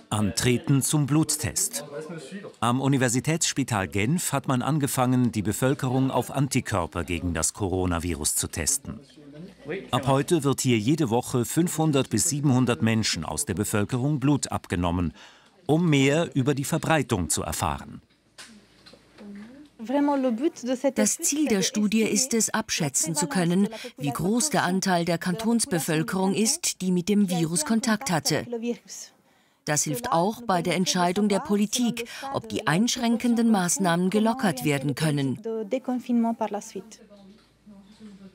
Antreten zum Bluttest. Am Universitätsspital Genf hat man angefangen, die Bevölkerung auf Antikörper gegen das Coronavirus zu testen. Ab heute wird hier jede Woche 500 bis 700 Menschen aus der Bevölkerung Blut abgenommen, um mehr über die Verbreitung zu erfahren. Das Ziel der Studie ist es, abschätzen zu können, wie groß der Anteil der Kantonsbevölkerung ist, die mit dem Virus Kontakt hatte. Das hilft auch bei der Entscheidung der Politik, ob die einschränkenden Maßnahmen gelockert werden können.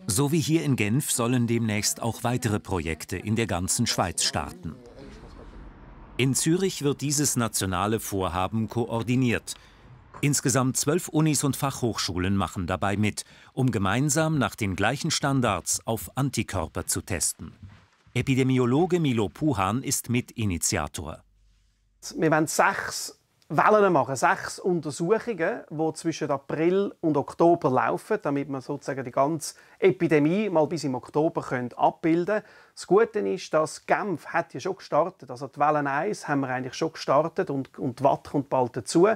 So wie hier in Genf sollen demnächst auch weitere Projekte in der ganzen Schweiz starten. In Zürich wird dieses nationale Vorhaben koordiniert. Insgesamt 12 Unis und Fachhochschulen machen dabei mit, um gemeinsam nach den gleichen Standards auf Antikörper zu testen. Epidemiologe Milo Puhan ist Mitinitiator. Wir wollen 6 Wellen machen, 6 Untersuchungen, die zwischen April und Oktober laufen, damit wir sozusagen die ganze Epidemie mal bis im Oktober abbilden können. Das Gute ist, dass Genf hat ja schon gestartet. Also die Welle 1 haben wir eigentlich schon gestartet und die Watt kommt bald dazu.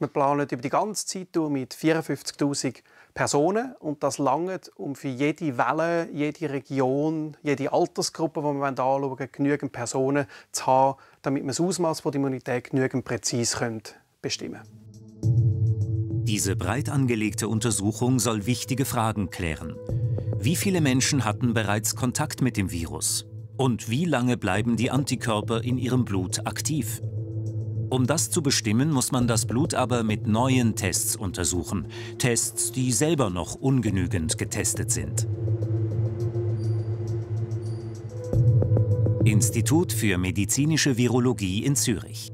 Wir planen über die ganze Zeit mit 54'000 Personen und das langt, um für jede Welle, jede Region, jede Altersgruppe, die wir anschauen wollen, genügend Personen zu haben, damit wir das Ausmaß der Immunität genügend präzise bestimmen können. Diese breit angelegte Untersuchung soll wichtige Fragen klären. Wie viele Menschen hatten bereits Kontakt mit dem Virus? Und wie lange bleiben die Antikörper in ihrem Blut aktiv? Um das zu bestimmen, muss man das Blut aber mit neuen Tests untersuchen. Tests, die selber noch ungenügend getestet sind. Institut für medizinische Virologie in Zürich.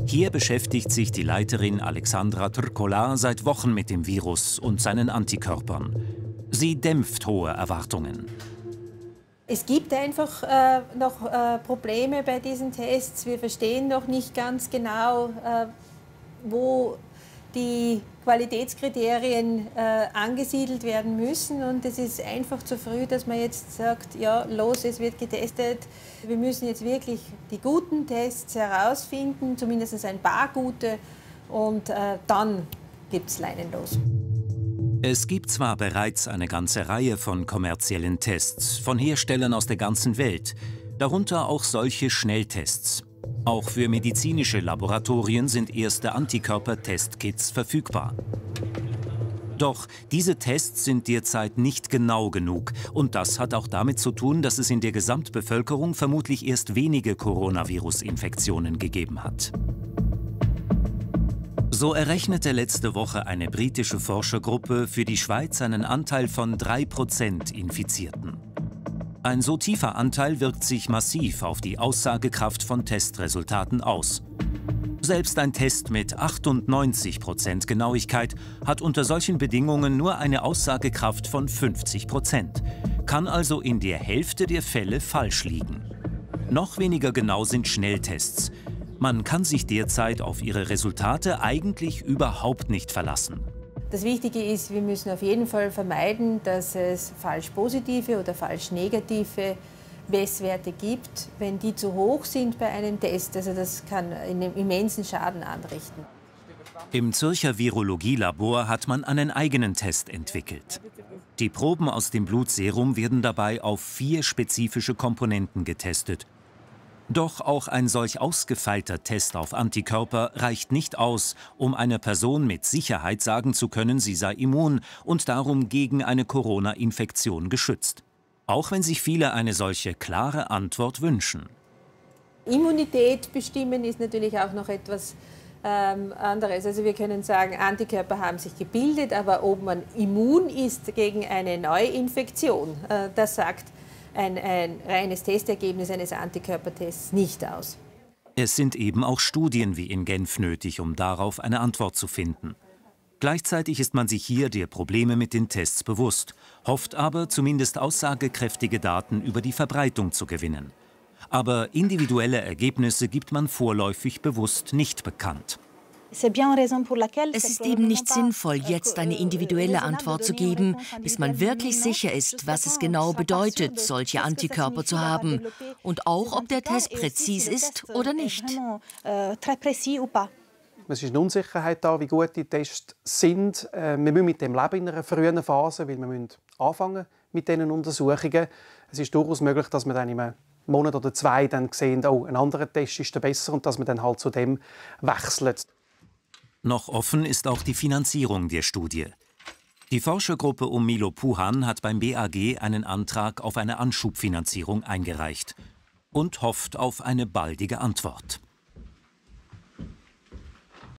Hier beschäftigt sich die Leiterin Alexandra Trkola seit Wochen mit dem Virus und seinen Antikörpern. Sie dämpft hohe Erwartungen. Es gibt einfach noch Probleme bei diesen Tests. Wir verstehen noch nicht ganz genau, wo die Qualitätskriterien angesiedelt werden müssen. Und es ist einfach zu früh, dass man jetzt sagt, ja, los, es wird getestet. Wir müssen jetzt wirklich die guten Tests herausfinden, zumindest ein paar gute, und dann gibt es Leinen los. Es gibt zwar bereits eine ganze Reihe von kommerziellen Tests von Herstellern aus der ganzen Welt, darunter auch solche Schnelltests. Auch für medizinische Laboratorien sind erste Antikörper-Testkits verfügbar. Doch diese Tests sind derzeit nicht genau genug und das hat auch damit zu tun, dass es in der Gesamtbevölkerung vermutlich erst wenige Coronavirus-Infektionen gegeben hat. So errechnete letzte Woche eine britische Forschergruppe für die Schweiz einen Anteil von 3% Infizierten. Ein so tiefer Anteil wirkt sich massiv auf die Aussagekraft von Testresultaten aus. Selbst ein Test mit 98% Genauigkeit hat unter solchen Bedingungen nur eine Aussagekraft von 50%, kann also in der Hälfte der Fälle falsch liegen. Noch weniger genau sind Schnelltests. Man kann sich derzeit auf ihre Resultate eigentlich überhaupt nicht verlassen. Das Wichtige ist, wir müssen auf jeden Fall vermeiden, dass es falsch positive oder falsch negative Messwerte gibt. Wenn die zu hoch sind bei einem Test, also das kann einen immensen Schaden anrichten. Im Zürcher Virologielabor hat man einen eigenen Test entwickelt. Die Proben aus dem Blutserum werden dabei auf 4 spezifische Komponenten getestet. Doch auch ein solch ausgefeilter Test auf Antikörper reicht nicht aus, um einer Person mit Sicherheit sagen zu können, sie sei immun und darum gegen eine Corona-Infektion geschützt. Auch wenn sich viele eine solche klare Antwort wünschen. Immunität bestimmen ist natürlich auch noch etwas anderes. Also wir können sagen, Antikörper haben sich gebildet, aber ob man immun ist gegen eine Neuinfektion, das sagt ein reines Testergebnis eines Antikörpertests nicht aus. Es sind eben auch Studien wie in Genf nötig, um darauf eine Antwort zu finden. Gleichzeitig ist man sich hier der Probleme mit den Tests bewusst, hofft aber, zumindest aussagekräftige Daten über die Verbreitung zu gewinnen. Aber individuelle Ergebnisse gibt man vorläufig bewusst nicht bekannt. Es ist eben nicht sinnvoll, jetzt eine individuelle Antwort zu geben, bis man wirklich sicher ist, was es genau bedeutet, solche Antikörper zu haben und auch, ob der Test präzis ist oder nicht. Es ist eine Unsicherheit da, wie gut die Tests sind. Wir müssen mit dem leben in einer frühen Phase, weil wir müssen anfangen mit diesen Untersuchungen. Es ist durchaus möglich, dass wir dann in einem Monat oder 2 dann sehen, oh, ein anderer Test ist besser und dass wir dann halt zu dem wechseln. Noch offen ist auch die Finanzierung der Studie. Die Forschergruppe um Milo Puhan hat beim BAG einen Antrag auf eine Anschubfinanzierung eingereicht und hofft auf eine baldige Antwort.